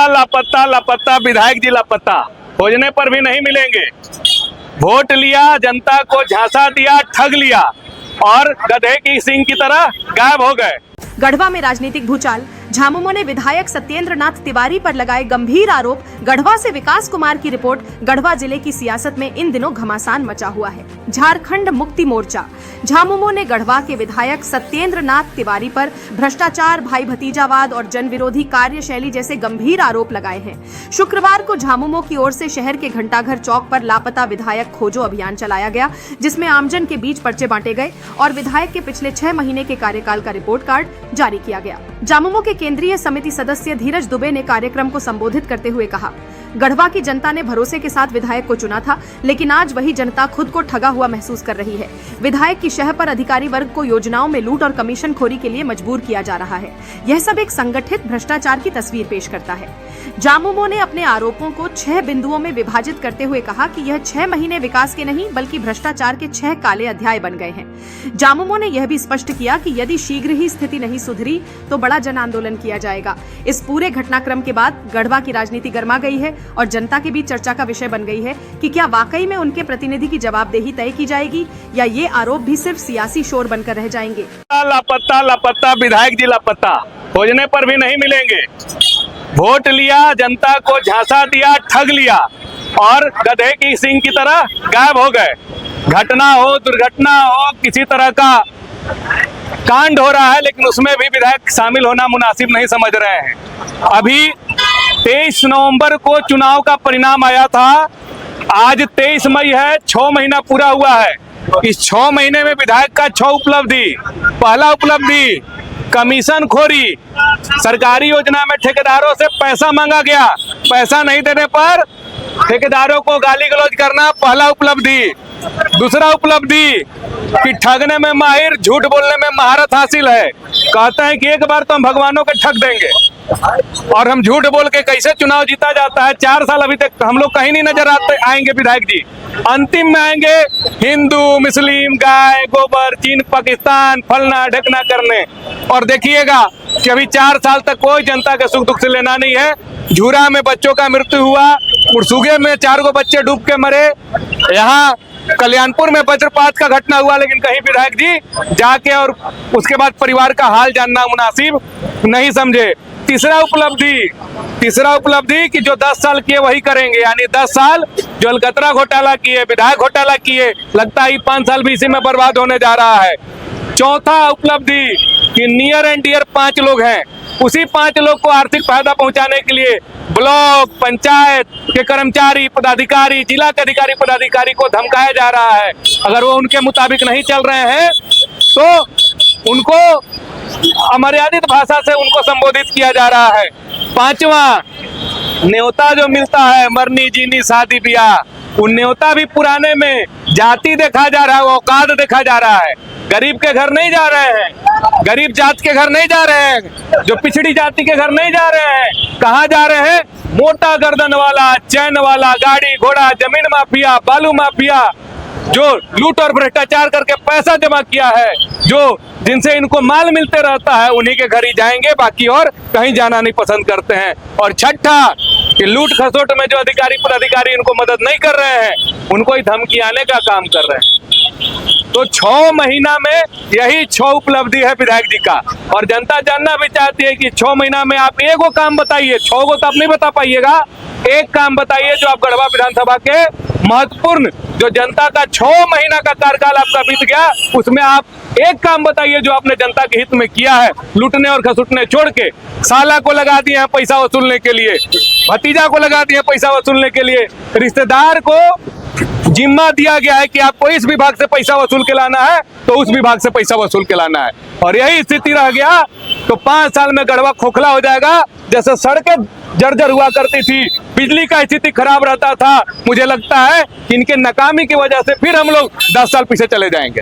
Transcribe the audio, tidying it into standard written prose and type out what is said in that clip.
लापता लापता विधायक जी लापता, खोजने पर भी नहीं मिलेंगे। वोट लिया, जनता को झांसा दिया, ठग लिया और गधे की सींग की तरह गायब हो गए। गढ़वा में राजनीतिक भूचाल। झामुमो ने विधायक सत्येंद्र नाथ तिवारी पर लगाए गंभीर आरोप। गढ़वा से विकास कुमार की रिपोर्ट। गढ़वा जिले की सियासत में इन दिनों घमासान मचा हुआ है। झारखंड मुक्ति मोर्चा। झामुमो ने गढ़वा के विधायक सत्येंद्र नाथ तिवारी पर भ्रष्टाचार, भाई भतीजावाद और जन विरोधी कार्यशैली जैसे गंभीर आरोप लगाए हैं। शुक्रवार को झामुमो की ओर से शहर के घंटाघर चौक पर लापता विधायक खोजो अभियान चलाया गया, जिसमें आमजन के बीच पर्चे बांटे गए और विधायक के पिछले 6 महीने के कार्यकाल का रिपोर्ट कार्ड जारी किया गया। झामुमो के केंद्रीय समिति सदस्य धीरज दुबे ने कार्यक्रम को संबोधित करते हुए कहा, गढ़वा की जनता ने भरोसे के साथ विधायक को चुना था, लेकिन आज वही जनता खुद को ठगा हुआ महसूस कर रही है। विधायक की शह पर अधिकारी वर्ग को योजनाओं में लूट और कमीशन खोरी के लिए मजबूर किया जा रहा है। यह सब एक संगठित भ्रष्टाचार की तस्वीर पेश करता है। झामुमो ने अपने आरोपों को 6 बिंदुओं में विभाजित करते हुए कहा कि यह 6 महीने विकास के नहीं बल्कि भ्रष्टाचार के 6 काले अध्याय बन गए हैं। झामुमो ने यह भी स्पष्ट किया कि यदि शीघ्र ही स्थिति नहीं सुधरी तो बड़ा जन आंदोलन किया जाएगा। इस पूरे घटनाक्रम के बाद गढ़वा की राजनीति गर्मा गई है और जनता के बीच चर्चा का विषय बन गई है कि क्या वाकई में उनके प्रतिनिधि की जवाबदेही तय की जाएगी या ये आरोप भी सिर्फ सियासी शोर बनकर रह जाएंगे। लापता लापता विधायक जी लापता, खोजने पर भी नहीं मिलेंगे। वोट लिया, जनता को झांसा दिया, ठग लिया और गधे की सींग की तरह गायब हो गए। घटना हो, दुर्घटना हो, किसी तरह का कांड हो रहा है, लेकिन उसमें भी विधायक शामिल होना मुनासिब नहीं समझ रहे हैं। अभी 23 नवंबर को चुनाव का परिणाम आया था। आज 23 मई है, 6 महीना पूरा हुआ है। इस 6 महीने में विधायक का 6 उपलब्धि। पहला उपलब्धि कमीशन खोरी, सरकारी योजना में ठेकेदारों से पैसा मांगा गया, पैसा नहीं देने पर ठेकेदारों को गाली गलौज करना, पहला उपलब्धि। दूसरा उपलब्धि कि ठगने में माहिर, झूठ बोलने में महारत हासिल है। कहते हैं कि एक बार तो हम भगवानों के ठग देंगे और हम झूठ बोल के कैसे चुनाव जीता जाता है। 4 साल अभी तक हम लोग कहीं नहीं नजर आएंगे विधायक जी। अंतिम में आएंगे हिंदू, मुस्लिम, गाय, गोबर, चीन, पाकिस्तान, फलना ढकना करने। और देखिएगा कि अभी 4 साल तक कोई जनता के सुख दुख से लेना नहीं है। झूरा में बच्चों का मृत्यु हुआ, उड़सुगे में 4 बच्चे डूब के मरे, यहाँ कल्याणपुर में वज्रपात का घटना हुआ, लेकिन कहीं विधायक जी जाके और उसके बाद परिवार का हाल जानना मुनासिब नहीं समझे। तीसरा उपलब्धि कि जो 10 साल किए वही करेंगे, यानी 10 साल जो अलकतरा घोटाला किए, विधायक घोटाला किए, लगता है 5 साल भी इसी में बर्बाद होने जा रहा है। चौथा उपलब्धि कि नियर एंड डियर 5 लोग हैं, उसी 5 लोग को आर्थिक फायदा पहुंचाने के लिए ब्लॉक पंचायत के कर्मचारी पदाधिकारी, जिला के अधिकारी पदाधिकारी को धमकाया जा रहा है। अगर वो उनके मुताबिक नहीं चल रहे हैं तो उनको अमर्यादित भाषा से उनको संबोधित किया जा रहा है। 5वां न्योता जो मिलता है, मरनी जीनी शादी ब्याह, वो न्योता भी पुराने में जाति देखा जा रहा है, औकात देखा जा रहा है। गरीब के घर नहीं जा रहे हैं, गरीब जात के घर नहीं जा रहे हैं, जो पिछड़ी जाति के घर नहीं जा रहे हैं। कहाँ जा रहे हैं? मोटा गर्दन वाला, चैन वाला, गाड़ी घोड़ा, जमीन माफिया, बालू माफिया, जो लूट और भ्रष्टाचार करके पैसा जमा किया है, जो जिनसे इनको माल मिलते रहता है, उन्हीं के घर ही जाएंगे, बाकी और कहीं जाना नहीं पसंद करते हैं। और छठा कि लूट खसोट में जो अधिकारी पदाधिकारी इनको मदद नहीं कर रहे हैं, उनको ही धमकी आने का काम कर रहे हैं। तो 6 महीना में यही 6 उपलब्धि है विधायक जी का। और जनता जानना भी चाहती है कि 6 महीना में आप एगो काम बताइए। 6 को तो आप नहीं बता पाइएगा, एक काम बताइए जो आप गढ़वा विधानसभा के महत्वपूर्ण, जो जनता का 6 महीना का कार्यकाल आपका बीत गया, उसमें आप एक काम बताइए जो आपने जनता के हित में किया है। लूटने और खसुटने छोड़ के साला को लगा दिए हैं पैसा वसूलने के लिए, भतीजा को लगा दिए पैसा वसूलने के लिए, रिश्तेदार को जिम्मा दिया गया है कि आपको इस विभाग से पैसा वसूल के लाना है तो उस विभाग से पैसा वसूल के लाना है। और यही स्थिति रह गया तो 5 साल में गढ़वा खोखला हो जाएगा। जैसे सड़कें जर्जर हुआ करती थी, बिजली का स्थिति खराब रहता था, मुझे लगता है कि इनके नाकामी की वजह से फिर हम लोग 10 साल पीछे चले जाएंगे।